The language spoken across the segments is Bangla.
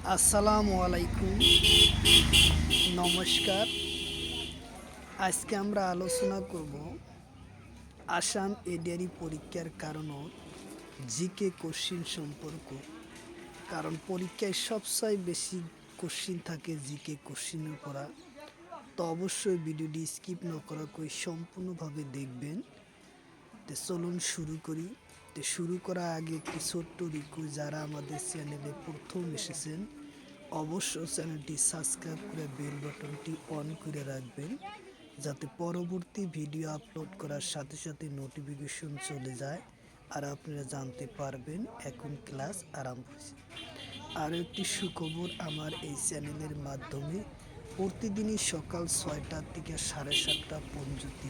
আসসালামু আলাইকুম, নমস্কার। আজকে আমরা আলোচনা করব আসাম এডিআরই পরীক্ষার কারণ জিকে কোশ্চিন সম্পর্ক। কারণ পরীক্ষায় সবচেয়ে বেশি কোশ্চিন থাকে জিকে কোশ্চিনের পড়া। তো অবশ্যই ভিডিওটি স্কিপ না করা করে সম্পূর্ণভাবে দেখবেন। তো চলুন শুরু করি। তো শুরু করার আগে একটি ছোট্ট রিকোয়েস্ট, যারা আমাদের চ্যানেলে প্রথম এসেছেন অবশ্যই চ্যানেলটি সাবস্ক্রাইব করে বেল বাটনটি অন করে রাখবেন, যাতে পরবর্তী ভিডিও আপলোড করার সাথে সাথে নোটিফিকেশন চলে যায় আর আপনারা জানতে পারবেন এখন ক্লাস আরম্ভ হয়েছে। আরও একটি সুখবর, আমার এই চ্যানেলের মাধ্যমে প্রতিদিনই সকাল 6টা থেকে 7:30 পর্যন্ত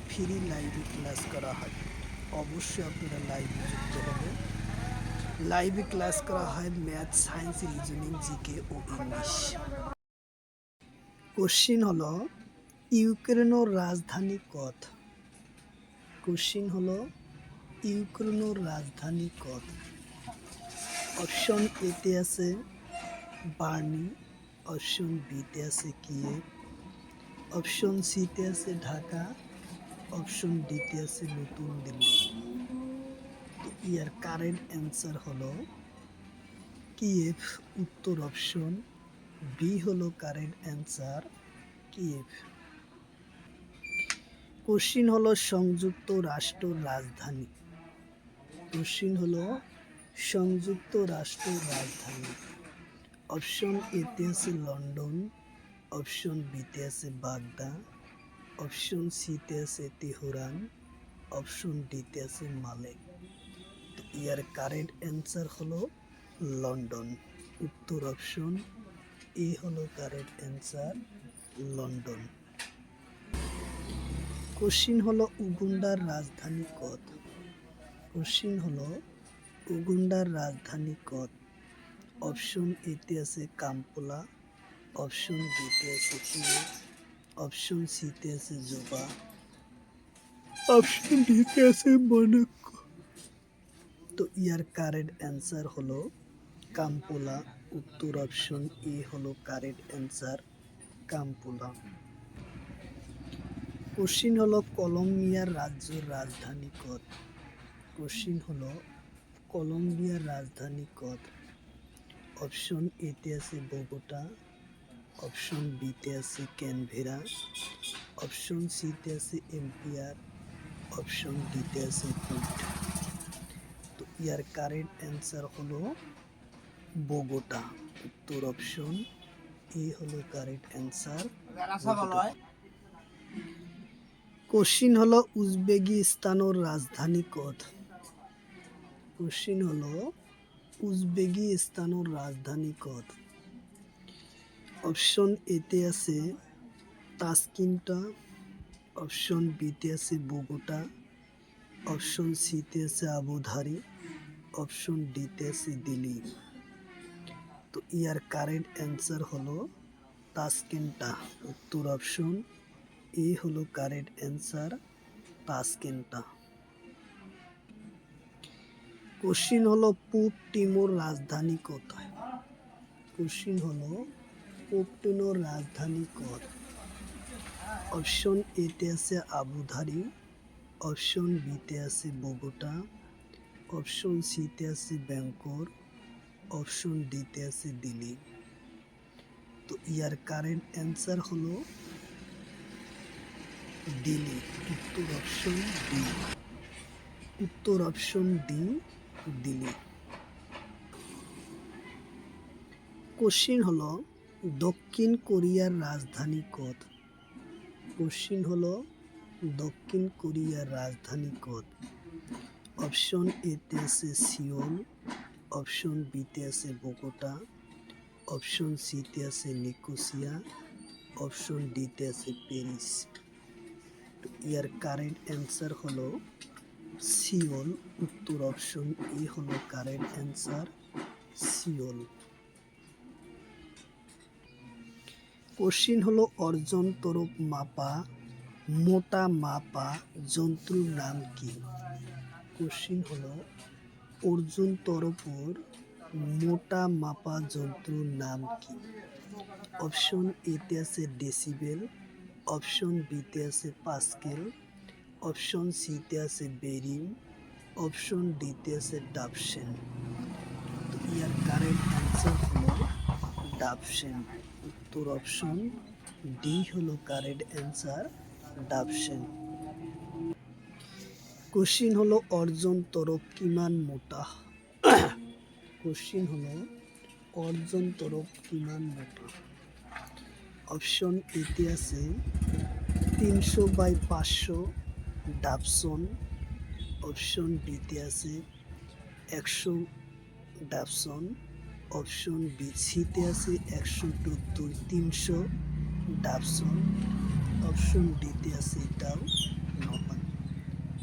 ফ্রি লাইভে ক্লাস করা হয়। অবশ্যই আপনারা লাইভে যুক্ত হবেন। লাইভে ক্লাস করা হয় ম্যাথ, সায়েন্স, রিজনিং, জিকে ও ইংলিশ। কোশ্চিন হলো ইউক্রেনের রাজধানী কত? কোশ্চিন হলো ইউক্রেনের রাজধানী কত? অপশন এতে আছে বার্নি, অপশন বিতে আছে কিয়েভ, অপশন সিতে আছে ঢাকা, অপশন ডিতে আছে নতুন দিল্লি। তো ইয়ার কারেন্ট অ্যান্সার হলো কিয়েভ, উত্তর অপশন বি হলো কারেন্ট অ্যান্সার, কিয়েভ। কোশ্চিন হলো সংযুক্ত রাষ্ট্রের রাজধানী। কোশ্চিন হলো সংযুক্ত রাষ্ট্রের রাজধানী। অপশন এতে আছে লন্ডন, অপশন বিতে আছে বাগদা, অপশন সিতে আছে তেহরান, অপশন ডিতে আছে মালে। তো ইয়ার কারেন্ট অ্যান্সার হলো লন্ডন, উত্তর অপশন এ হলো কারেন্ট অ্যান্সার, লন্ডন। কোশ্চিন হলো উগান্ডার রাজধানী কত? কোশ্চিন হলো উগান্ডার রাজধানী কত? অপশন এতে আছে কাম্পালা, অপশন বিতে আছে কিয়েভ, অপশন সিতে আছে জুবা, অপশন ডিতে আছে মনাকো। তো ইয়ার কারেন্ট অ্যান্সার হলো কাম্পালা, উত্তর অপশন এ হলো কারেন্ট অ্যান্সার, কাম্পালা। কোশ্চিন হলো কলম্বিয়ার রাজ্যের রাজধানী কত? কোশ্চিন হলো কলম্বিয়ার রাজধানী কত? অপশন এতে আছে বোগোটা, অপশন বিতে আছে ক্যানভেরা, অপশন সিতে আছে এম্পিয়ার, অপশন ডিতে আছে কুইট। তো ইয়ার কারেন্ট অ্যান্সার হলো বোগোটা, উত্তর অপশন এ হলো কারেন্ট অ্যান্সার। কোশ্চিন হলো উজবেকিস্তানের রাজধানী কত? কোশ্চিন হলো উজবেকিস্তানের রাজধানী কত? অপশন এতে আছে তাসকিন্টা, অপশন বিতে আছে বোগোটা, অপশন সিতে আছে আবুধাবি, অপশন ডিতে আছে দিল্লি। তো ইয়ার কারেন্ট অ্যান্সার হলো তাসকেন্টা, উত্তর অপশন এ হলো কারেন্ট অ্যান্সার, তাসকেন্টা। কোশ্চিন হলো পূব তিমুর রাজধানী কোথায়? কোশ্চিন হলো পূব তিমুর রাজধানী কত? অপশন এতে আছে আবুধাবি, অপশন বিতে আছে বোগোটা, অপশন সিতে আছে ব্যাংকক, অপশন ডিতে আছে দিল্লি। তো ইয়ার কারেন্ট অ্যান্সার হলো দিল্লি, উত্তর অপশন ডি, উত্তর অপশন ডি, দিল্লি। কোশ্চিন হলো দক্ষিণ কোরিয়ার রাজধানী কত? কোশ্চিন হলো দক্ষিণ কোরিয়ার রাজধানী কত? অপশন এতে আছে সিওল, অপশন বিতে আছে বোগোটা, অপশন সিতে আছে নিকোসিয়া, অপশন ডিতে আছে প্যারিস। ইয়ার কারেন্ট অ্যান্সার হলো সিওল, উত্তর অপশন এ হলো কারেন্ট অ্যান্সার, সিওল। কোশ্চিন হলো অর্জন তরফ মাপা মোটা মাপা যন্ত্রের নাম কি? কোশ্চিন হলো অর্জুন তরফের মোটা মাপা যন্ত্রর নাম কি? অপশন এতে আছে ডেসিবেল, অপশন বিতে আছে পাস্কেল, অপশন সিতে আছে বেরিম, অপশন ডিতে আছে ডাবসেন। তো ইয়ার কারেক্ট অ্যান্সার হলো ডাবসেন। উত্তর অপশন ডি হলো কারেক্ট অ্যান্সার, ডাবসেন। কোশ্চিন হলো অর্জন তরফ কিমান মোটা? কোশ্চিন হলো অর্জন তরফ কিমান মোটা? অপশন এতে আছে 300/500 ডাবসন, অপশন বিতে আছে 100 ডাবসন, অপশন বি সিতে আছে 100-300 ডাবসন, অপশন ডিতে আছে এটাও নয়।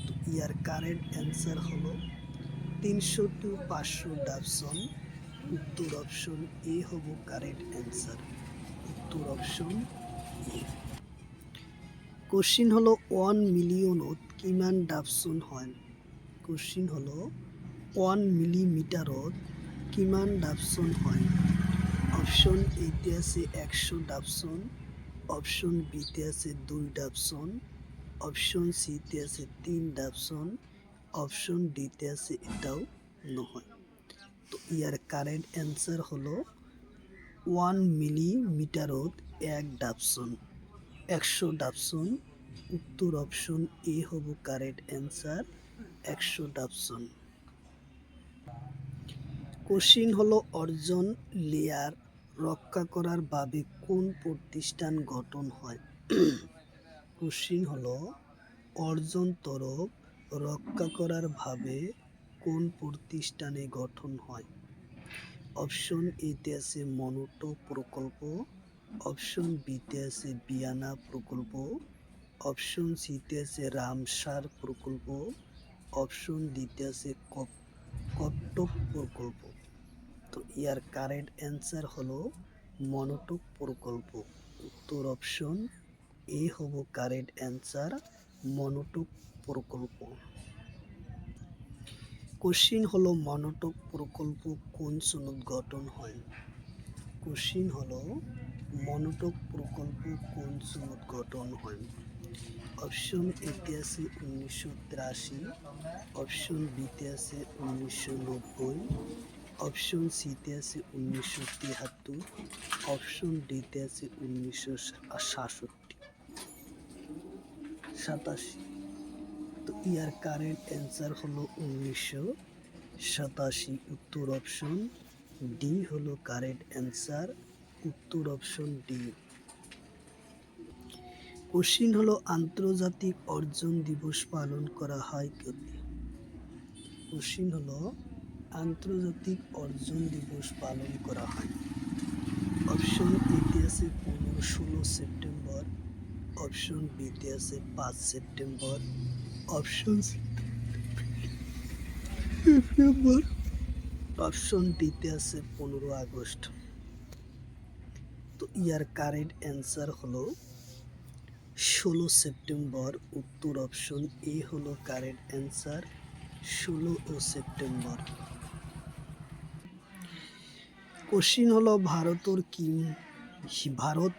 তো ইয়ার কারেক্ট অ্যান্সার হলো 300-500 ডাবসন। উত্তর অপশন এ হবো কারেক্ট অ্যান্সার। উত্তর অপশন এ। কোশ্চিন হলো 1 মিলিয়নত কিমান ডাবসন হয়? কোশ্চিন হলো 1 মিলিমিটারত কিমান ডাবসন হয়? অপশন এতে আছে 100 ডাবসন, অপশন বিতে আছে 2 ডাবসন, অপশন সিতে আছে 3 ডাবসন, অপশন ডিতে আছে এটাও নহয়। তো ইয়ার কারেক্ট অ্যান্সার হলো 1 মিলিমিটারত 1 ডাবসন, 100 ডাবসন। উত্তর অপশন এ হবো কারেক্ট অ্যান্সার, 100 ডাবসন। কোশ্চিন হলো অর্জন লেয়ার রক্ষা করার বাবে কোন প্রতিষ্ঠান গঠন হয়? কোশ্চিন হলো অর্জন তরফ রক্ষা করার ভাবে কোন প্রতিষ্ঠানে গঠন হয়? অপশন এতে আছে মনোটো প্রকল্প, অপশন বিতে আছে বিয়ানা প্রকল্প, অপশন সিতে আছে রামসার প্রকল্প, অপশন ডিতে আছে কট্টক প্রকল্প। তো ইয়ার কারেক্ট অ্যান্সার হলো মনোটোক প্রকল্প। উত্তর অপশন এ হবো কারেক্ট অ্যান্সার, মনোটোক প্রকল্প। কোশ্চিন হলো মনোটোক প্রকল্প কোন সনদ গঠন হয়? কোশ্চিন হলো মনোটোক প্রকল্প কোন সনদ গঠন হয়? অপশন এতে আছে 1983, অপশন বিতে আছে 1990, অপশন সিতে আছে 1973, অপশন ডিতে আছে 1987। তো ইয়ার কারেন্ট অ্যান্সার হলো 1987। উত্তর অপশন ডি হলো কারেন্ট অ্যান্সার। উত্তর অপশন ডি। কোশ্চিন হলো আন্তর্জাতিক অর্জন দিবস পালন করা হয় কবে? কোশ্চিন হলো আন্তর্জাতিক অর্জন দিবস পালন করা হয়। অপশন এতে আছে 15-16 সেপ্টেম্বর, অপশন বিতে আছে 5 সেপ্টেম্বর, অপশন সেপ্টেম্বর, অপশন ডিতে আছে 15 আগস্ট। তো ইয়ার কারেক্ট অ্যান্সার হলো 16 সেপ্টেম্বর। উত্তর অপশন এ হলো কারেক্ট অ্যান্সার, 16 সেপ্টেম্বর। কোশ্চিন হলো ভারত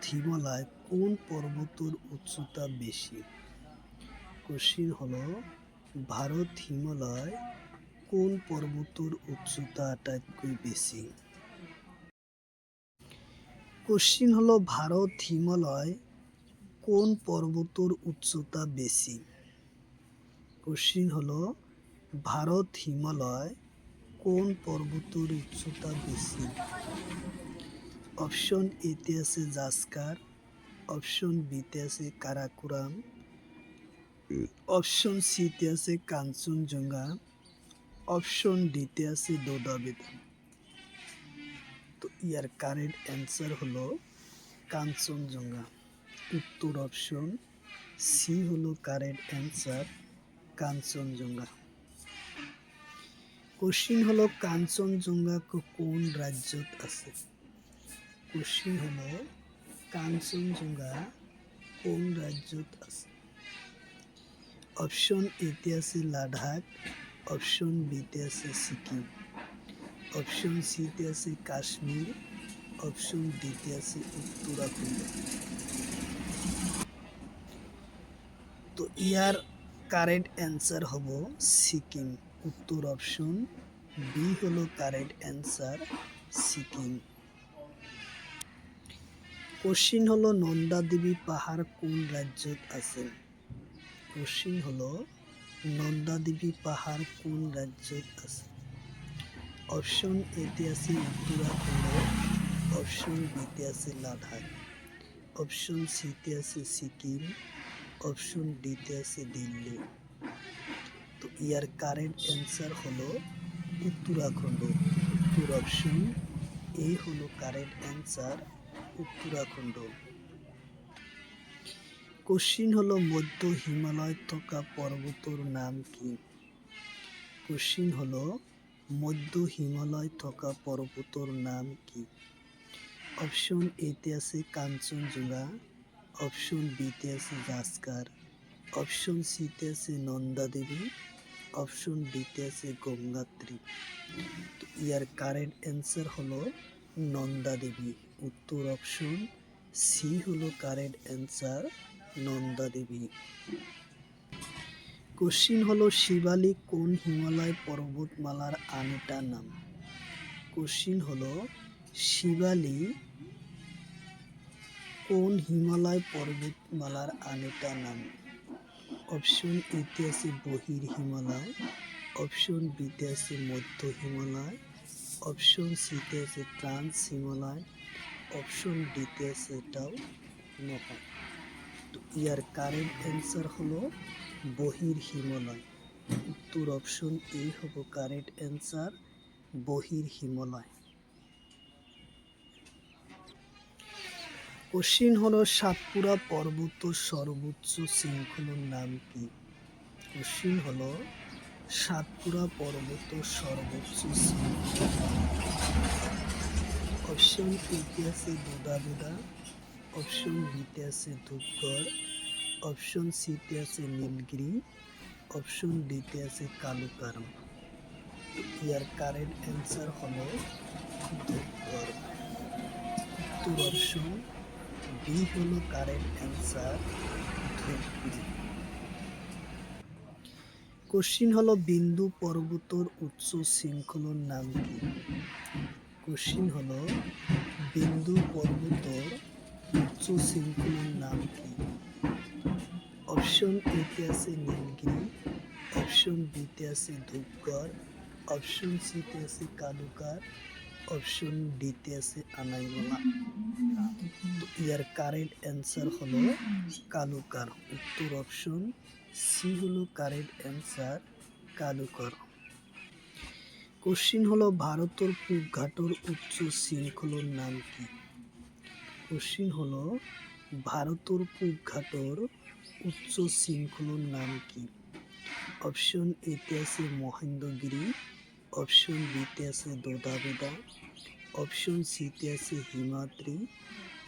হিমালয় কোন পর্বতের উচ্চতা বেশি? কোশ্চিন হলো ভারত হিমালয় কোন পর্বতের উচ্চতা আটাইতকৈ বেশি? কোশ্চিন হলো ভারত হিমালয় কোন পর্বতের উচ্চতা বেশি? কোশ্চিন হলো ভারত হিমালয় কোন পর্বতের উচ্চতা বেশি? অপশন এতে আছে জাসকার, অপশন বিতে আছে কারাকোরাম, অপশন সিতে আছে কাঞ্চনজঙ্ঘা, অপশন ডিতে আছে ডোডাবেতা। তো ইয়ার কারেক্ট অ্যান্সার হলো কাঞ্চনজঙ্ঘা। উত্তর অপশন সি হলো কারেক্ট অ্যান্সার, কাঞ্চনজঙ্ঘা। কোশ্চিন হলো কাঞ্চনজঙ্ঘা কোন রাজ্যত আছে? কোশ্চিন হলো কাঞ্চনজঙ্ঘা কোন রাজ্যত আছে? অপশন এতে আছে লাদাখ, অপশন বিতে আছে সিকিম, অপশন সিতে আছে কাশ্মীর, অপশন ডিতে আছে উত্তরাখণ্ড। তো ইয়ার কারেক্ট অ্যান্সার হব সিকিম। উত্তর অপশন বি হলো কারেক্ট অ্যান্সার, সিকিম। কোশ্চিন হলো নন্দা দেবী পাহাড় কোন রাজ্যত আছে? কোশ্চিন হলো নন্দা দেবী পাহাড় কোন রাজ্যত আছে? অপশন এতে আছে উত্তরাখণ্ড, অপশন বিতে আছে লাদাখ, অপশন সিতে আছে সিকিম, অপশন ডিতে আছে দিল্লি। তো ইয়ার কারেক্ট অ্যান্সার হলো উত্তরাখণ্ড। উত্তর অপশন এ হলো কারেক্ট অ্যান্সার, উত্তরাখণ্ড। কোশ্চিন হলো মধ্য হিমালয় থকা পর্বতর নাম কি? কোশ্চিন হলো মধ্য হিমালয় থকা পর্বতর নাম কি? অপশন এতে আছে কাঞ্চনজঙ্ঘা, অপশন বিতে আছে জাস্কার, অপশন সিতে আছে নন্দা দেবী, অপশন ডিতে আছে গঙ্গোত্রী। তো ইয়ার কারেক্ট অ্যান্সার হলো নন্দা দেবী। উত্তর অপশন সি হলো correct answer, Nanda Devi. Question হলো শিবালিক কোন হিমালয় পর্বতমালার আনেটা নাম? কোশ্চিন হলো শিবালিক কোন হিমালয় পর্বতমালার আনেটা নাম? অপশন এতে আছে বহির হিমালয়, অপশন বিতে আছে মধ্য হিমালয়, অপশন সিতে আছে ট্রান্স হিমালয়, অপশন ডিতে আছে এটাও নহয়। তো ইয়ার কারেক্ট অ্যান্সার হলো বহির হিমালয়। উত্তর অপশন এ হলো কারেক্ট অ্যান্সার, বহির হিমালয়। কোশ্চিন হলো সাতপুরা পর্বত সর্বোচ্চ শৃঙ্খলার নাম কি? কোশ্চিন হলো সাতপুরা পর্বত সর্বোচ্চ শৃঙ্খলার নাম কি? অপশন এতে আছে দোদাবেদা, অপশন বিতে আছে ধূপগড়, অপশন সিতে আছে নীলগিরি, অপশন ডিতে আছে কালুকারম। ইয়ার কারেক্ট অ্যান্সার হলো ধূপগড়। উত্তর অপশন বি হলো কারেক্ট অ্যান্সার, ধূপগুড়ি। কোশ্চিন হলো বিন্দু পর্বতর উচ্চ শৃঙ্খলার নাম কি? কোশ্চিন হলো বিন্দু পর্বতর উচ্চ শৃঙ্খলার নাম কি? অপশন এতে আছে নীলগিরি, অপশন বিতে আছে ধূপগড়, অপশন সিতে আছে কালুকার, অপশন ডিতে আছে আনাইমলা। তো ইয়ার কারেক্ট অ্যান্সার হলো কালুকার। উত্তর অপশন সি হলো কারেক্ট অ্যান্সার, কালুকার। কোশ্চিন হলো ভারতের পূব ঘাটর উচ্চ শৃঙ্খলার নাম কি? কোশ্চিন হলো ভারতের পূব ঘাটর উচ্চ শৃঙ্খলার নাম কি? অপশন এতে আছে মহেন্দ্রগিরি, অপশন বিতে আছে দোদাবেদা, অপশন সিতে আছে হিমাদ্রি,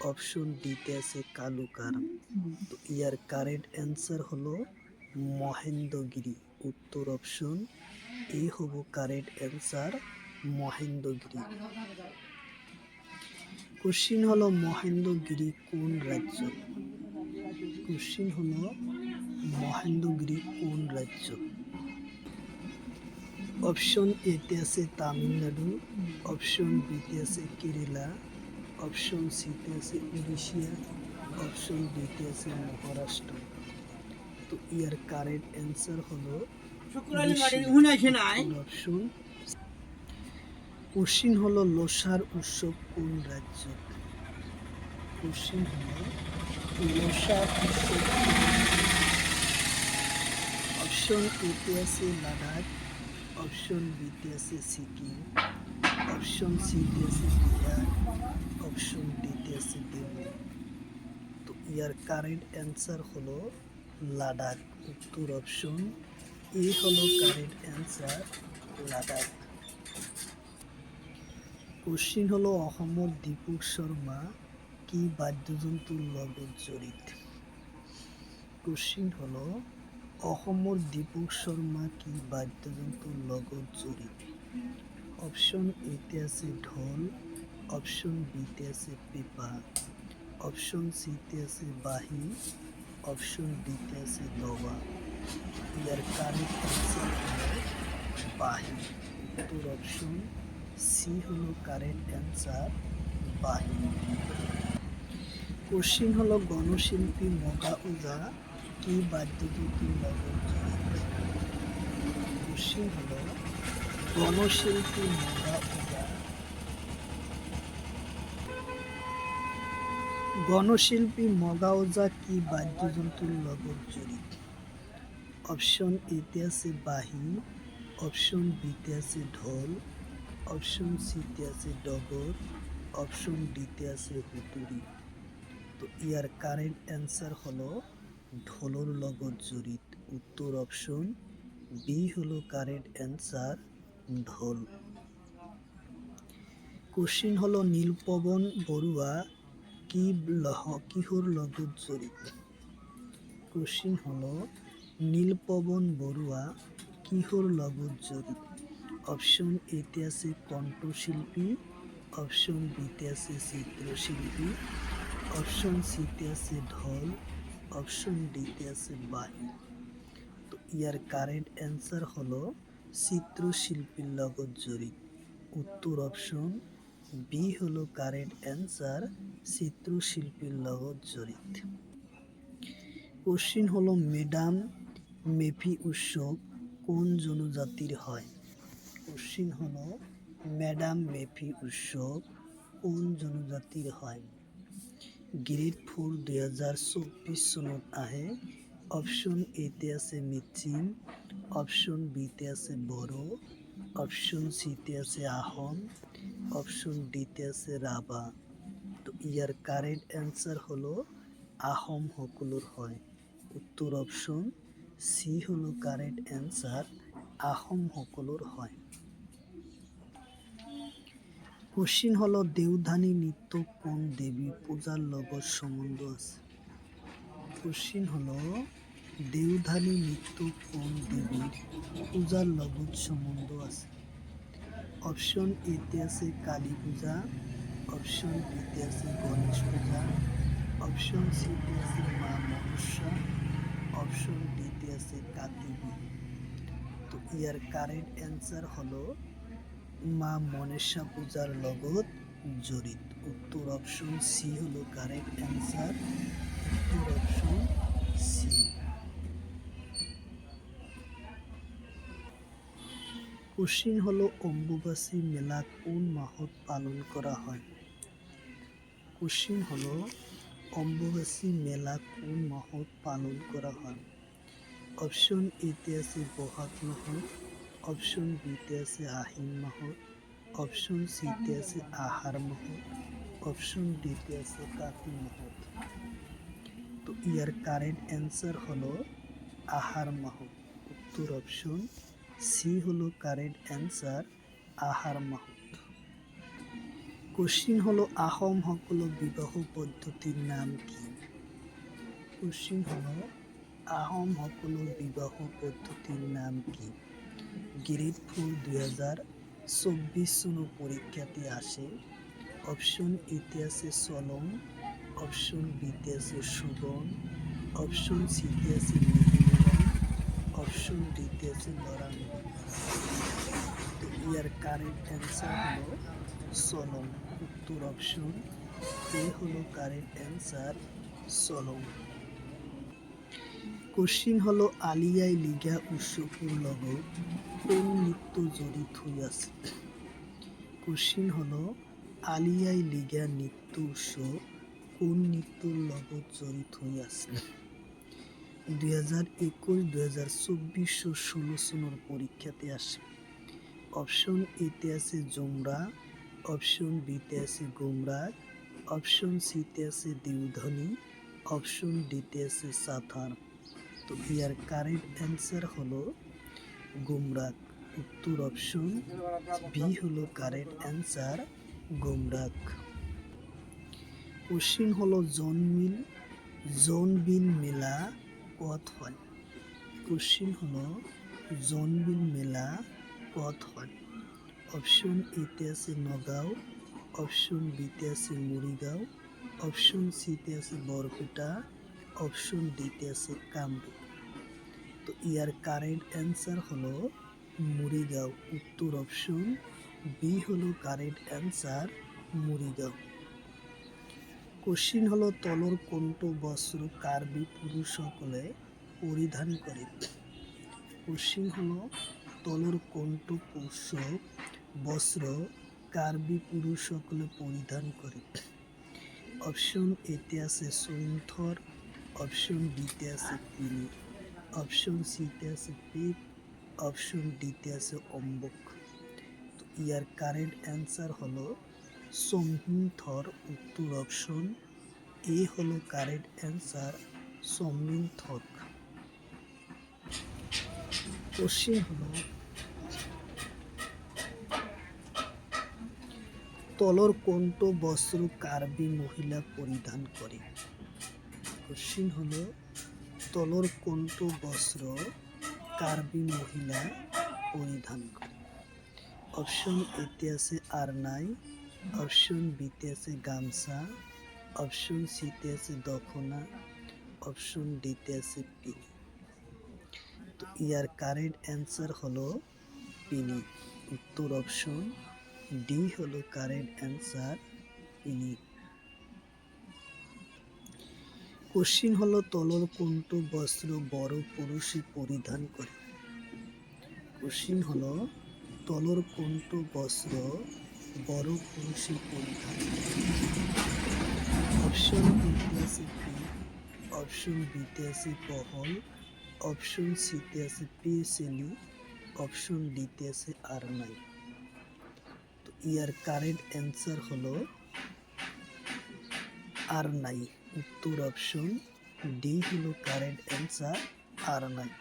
অপশন ডিতে আছে কালুকারম। তো ইয়ার কারেক্ট অ্যান্সার হলো মহেন্দ্রগিরি। উত্তর অপশন এ হব কারেক্ট অ্যান্সার, মহেন্দ্রগিরি। কোশ্চিন হলো মহেন্দ্রগিরি কোন রাজ্য? কোশ্চিন হলো মহেন্দ্রগিরি কোন রাজ্য? অপশন এতে আছে তামিলনাড়ু, অপশন বিতে আছে কেরালা, অপশন সিতে আছে উড়িষ্যা, অপশন ডিতে আছে মহারাষ্ট্র। তো ইয়ার কারেক্ট অ্যান্সার হলো অপশন। কোশ্চিন হলো লোসার উৎসব কোন রাজ্য? কোশ্চিন হলো লোসার উৎসব অপশন এতে আছে লাদাখ, অপশন বিতে আছে সিকিম, অপশন সিতে আছে বিহার, অপশন ডিতে আছে দিল্লি। তো ইয়ার কারেক্ট অ্যান্সার হলো লাদাখ। উত্তর অপশন এ হলো কারেক্ট অ্যান্সার, লাদাখ। কোশ্চিন হলো অসমৰ দীপক শৰ্মা কি বাদ্যযন্ত্ৰৰ লগত জড়িত? কোশ্চিন হলো অসমৰ দীপক শৰ্মা কি বাদ্যযন্ত্ৰৰ লগত জড়িত? অপশন এতে আছে ঢোল, অপশন বিতে আছে পেপা, অপশন সিতে আছে বাহি, অপশন ডিতে আছে দবা। ইয়ার কারেক্ট অ্যান্সার হলো বাহি। উত্তর অপশন সি হলো কারেক্ট অ্যান্সার, বাহি। কোশ্চিন হলো গণশিল্পী মগা ওঝা কি বাদ্যযন্ত্রের লগত জড়িত? কোশ্চিন হলো গণশিল্পী মগা ওঝা গণশিল্পী মগা ওঝা কি বাদ্যযন্ত্রের লগত জড়িত? অপশন এতে আছে বাহি, অপশন বিতে আছে ঢোল, অপশন সিতে আছে ডগর, অপশন ডিতে আছে হুতুরি। তো ইয়ার কারেন্ট অ্যান্সার হলো ঢোলর লগত জড়িত। উত্তর অপশন বি হলো কারেন্ট অ্যান্সার, ঢোল। কোশ্চিন হলো নীলপবন বড়ুয়া কিহর লগত জড়িত? কোশ্চিন হলো নীলপবন বড়ুয়া কিহর লগত জড়িত? অপশন এতে আছে কণ্ঠশিল্পী, অপশন বিতে আছে চিত্রশিল্পী, অপশন সিতে আছে ঢোল, অপশন ডিতে আছে বাহি। তো ইয়ার কারেন্ট অ্যান্সার হলো চিত্রশিল্পীর লগত জড়িত। উত্তর অপশন বি হলো কারেন্ট অ্যান্সার, চিত্রশিল্পীর লগত জড়িত। কোশ্চিন হলো ম্যাডাম মেফি উৎসব কোন জনজাতির হয়? কোশ্চিন হলো ম্যাডাম মেফি উৎসব কোন জনজাতির হয়? গ্রেড 4 2024 চনত আহে। অপশন এতে আছে মিচিং, অপশন বিতে আছে বড়ো, অপশন সিতে আছে আহোম, অপশন ডিতে আছে রাভা। তো ইয়ার কারেক্ট অ্যান্সার হলো আহোম সকলের হয়। উত্তর অপশন সি হলো কারেক্ট অ্যান্সার, আহোম সকলের হয়। কোশ্চিন হলো দেওধানী নৃত্য কোন দেবী পূজার লগত সম্বন্ধ আছে? কোশ্চিন হলো দেওধানী নৃত্য কোন দেবীর পূজার লগত সম্বন্ধ আছে? অপশন এতে আছে কালী পূজা, অপশন বিতে আছে গণেশ পূজা, অপশন সিতে আছে মা মনসা, অপশন ডিতে আছে কাতি বিহু। তো ইয়ার কারেক্ট অ্যান্সার হলো মা মনসা পূজার লগত জড়িত। উত্তর অপশন সি হলো কারেক্ট অ্যান্সার, উত্তর অপশন সি। কোশ্চিন হলো অম্বুবাচী মেলা কোন মাহত পালন করা হয়? কোশ্চিন হলো অম্বুবাচী মেলা কোন মাহত পালন করা হয়? অপশন এতে আছে বহাগ মাহত, অপশন বিতে আছে আহিন মাহত, অপশন সিতে আছে আহার মাহত, অপশন ডিতে আছে কাতি মাহত। তো ইয়ার কারেন্ট অ্যান্সার হলো আহার মাহত। উত্তর অপশন সি হলো কারেন্ট অ্যান্সার, আহার মাহত। কোশ্চিন হলো আহোম সকল বিবাহ পদ্ধতির নাম কি? কোশ্চিন হলো আহোম সকল বিবাহ পদ্ধতির নাম কি? গ্রেড 4 2024 চনৰ পরীক্ষাতে আসে। অপশন এতে আছে চলম, অপশন বিতে আছে সুগন, অপশন সিতে আছে মৃদুলন, অপশন ডিতে আছে লরাঙ্গ। তো ইয়ার কারেক্ট অ্যান্সার হলো চলম। উত্তর অপশন এ হলো কারেক্ট অ্যান্সার, চলম। কোশ্চিন হলো আলিয়াই লিগা উৎসৱৰ লগত কোন নৃত্য জড়িত হৈ আছে? কোশ্চিন হলো আলিয়াই লিগা নৃত্য উৎসৱ কোন নৃত্যর লগত জড়িত হৈ আছে? 2021, 2024 ও 16 চনৰ পরীক্ষাতে আসে। অপশন এতে আছে জুমরা, অপশন বিতে আছে গুমরাগ, অপশন সিতে আছে দেওধনী, অপশন ডিতে আছে সাঁথার। তো ইয়ার কারেক্ট অ্যান্সার হলো গুমরাগ। উত্তর অপশন বি হলো কারেক্ট অ্যান্সার, গুমরাগ। কোশ্চিন হলো জোনবিল মেলা কত হয়? কোশ্চিন হলো জোনবিল মেলা কত হয়? অপশন এতে আছে নগাঁও, অপশন বিতে আছে মরিগাঁও, অপশন সিতে আছে বরপেটা, অপশন ডিতে আছে কামরূপ। তো ইয়ার কারেক্ট অ্যান্সার হলো মরিগাঁও। উত্তর অপশন বি হলো কারেক্ট অ্যান্সার, মরিগাঁও। কোশ্চিন হলো তলর কোনটো বস্ত্র কার্বি পুরুষ সকলে পরিধান করে। কোশ্চিন হলো তলর কোনটো পোষক বস্ত্র কার্বি পুরুষ সকলে পরিধান করে। অপশন এতে আছে সৈন্থর, অপশন বিতে আছে পিনি, অপশন সিতে আছে পিপ, অপশন ডিতে আছে অম্বক। তো ইয়ার কারেক্ট অ্যান্সার হলো সমহিনথর। উত্তর অপশন এ হলো কারেক্ট অ্যান্সার, সমহিনথর। কোশ্চিন হলো তলর কোনটো বস্ত্র কার্বি মহিলা পরিধান করে। কোশ্চিন হলো তলর কোনটো বস্ত্র কার্বি মহিলা পরিধান করে। অপশন এতে আছে আরনাই, অপশন বিতে আছে গামছা, অপশন সিতে আছে দখনা, অপশন ডিতে আছে পিনি। তো ইয়ার কারেক্ট অ্যান্সার হলো পিনি। উত্তর অপশন ডি হলো কারেক্ট অ্যান্সার, পিনি। কোশ্চিন হলো তলর কোনটো বস্ত্র বড় পুরুষই পরিধান করে। কোশ্চিন হলো তলর কোনটো বস্ত্র বড় পুরুষই পরিধান করে। অপশন এতে আছে পি, অপশন বিতে আছে পহল, অপশন সিতে আছে পিসেলি, অপশন ডিতে আছে আরনাই। তো ইয়ার কারেক্ট অ্যান্সার হলো আরনাই। উত্তর অপশন ডি হলো কারেক্ট অ্যান্সার, আরনাই।